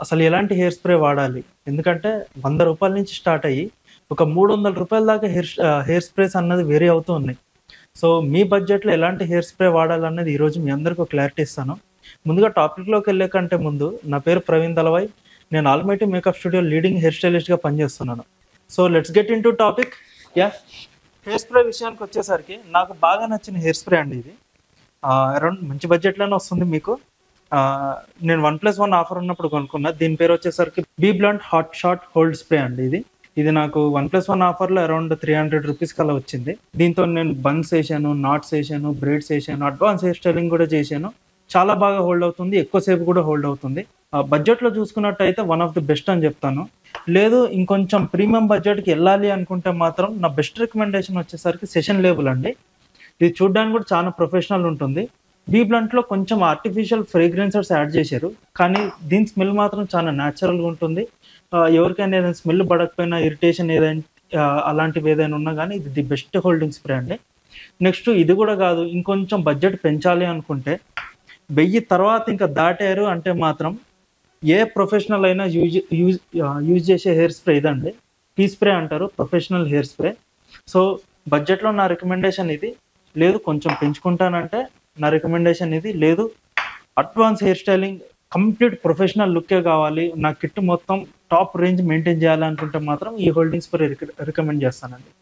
అసలు ఎలాంటి hair spray వాడాలి? ఎందుకంటే రూ. 100 నుంచి స్టార్ట్ అయ్యి ఒక రూ. 300 దాకా హెయిర్ స్ప్రేస్ అన్నది వేరీ అవుతూ ఉన్నాయి. సో, మీ బడ్జెట్‌లో ఎలాంటి హెయిర్ స్ప్రే వాడాలన్నది ఈరోజు మీ అందరికి ఒక క్లారిటీ ఇస్తాను. ముందుగా టాపిక్‌లోకెళ్ళే కంటే ముందు నా పేరు ప్రవీణ్ దళవాయ్. నేను almighty makeup studio leading hair స్టైలిస్ట్‌గా పనిచేస్తున్నాను. So, let's get into topic. Yeah! Hair spray విషయానికొచ్చేసరికి నాకు బాగా నచ్చిన హెయిర్ స్ప్రే అండి ఇది. అరౌండ్ మంచి బడ్జెట్‌లోనే వస్తుంది మీకు. నేను 1+1 ఆఫర్ ఉన్నప్పుడు కొనుక్కున్నా. దీని పేరు వచ్చేసరికి Be Blunt hot shot hold spray అండి ఇది. ఇది నాకు 1+1 ఆఫర్‌లో అరౌండ్ రూ. 300 కల్లా వచ్చింది. దీంతో నేను బన్స్ ఏశాను, నాట్స్ ఏశాను, బ్రైడ్స్ ఏశాను, అడ్వాన్స్ హెయిర్ స్టైలింగ్ కూడా చేశాను. చాలా బాగా హోల్డ్ అవుతుంది. ఎక్కువ సేపు కూడా హోల్డ్ అవుతుంది. బడ్జెట్‌లో చూసుకున్నట్టయితే వన్ ఆఫ్ ది బెస్ట్ అని చెప్తాను. లేదు ఇంకొంచెం ప్రీమియం బడ్జెట్‌కి ఎళ్ళాలి అనుకుంటే మాత్రం నా బెస్ట్ రికమెండేషన్ వచ్చేసరికి సెషన్ లేబుల్ అండి. ఇది చూడ్డానికి కూడా చాలా ప్రొఫెషనల్ ఉంటుంది. బీ బ్లంట్‌లో కొంచెం ఆర్టిఫిషియల్ ఫ్రేగ్రెన్సెస్ యాడ్ చేశారు. కానీ దీని స్మెల్ మాత్రం చాలా న్యాచురల్‌గా ఉంటుంది. ఎవరికైనా ఏదైనా స్మెల్ పడకపోయినా ఇరిటేషన్ అలాంటివి ఏదైనా ఉన్నా గానీ ఇది ది బెస్ట్ హోల్డింగ్ స్ప్రే అండి. నెక్స్ట్ ఇది కూడా కాదు ఇంకొంచెం బడ్జెట్ పెంచాలి అనుకుంటే 1000 తర్వాత ఇంకా దాటారు అంటే మాత్రం ఏ ప్రొఫెషనల్ అయినా యూజ్ చేసే హెయిర్ స్ప్రే ఇదండి. టీ స్ప్రే అంటారు ప్రొఫెషనల్ హెయిర్ స్ప్రే. సో, బడ్జెట్‌లో నా రికమెండేషన్ ఇది. లేదు కొంచెం పెంచుకుంటానంటే నా రికమెండేషన్ ఇది. లేదు advance hair styling complete professional లుక్కే కావాలి. నా కిట్ మొత్తం టాప్ రేంజ్ మెయింటైన్ చేయాలనుకుంటే మాత్రం ఈ హోల్డింగ్ స్ప్రే రికమెండ్ చేస్తానండి.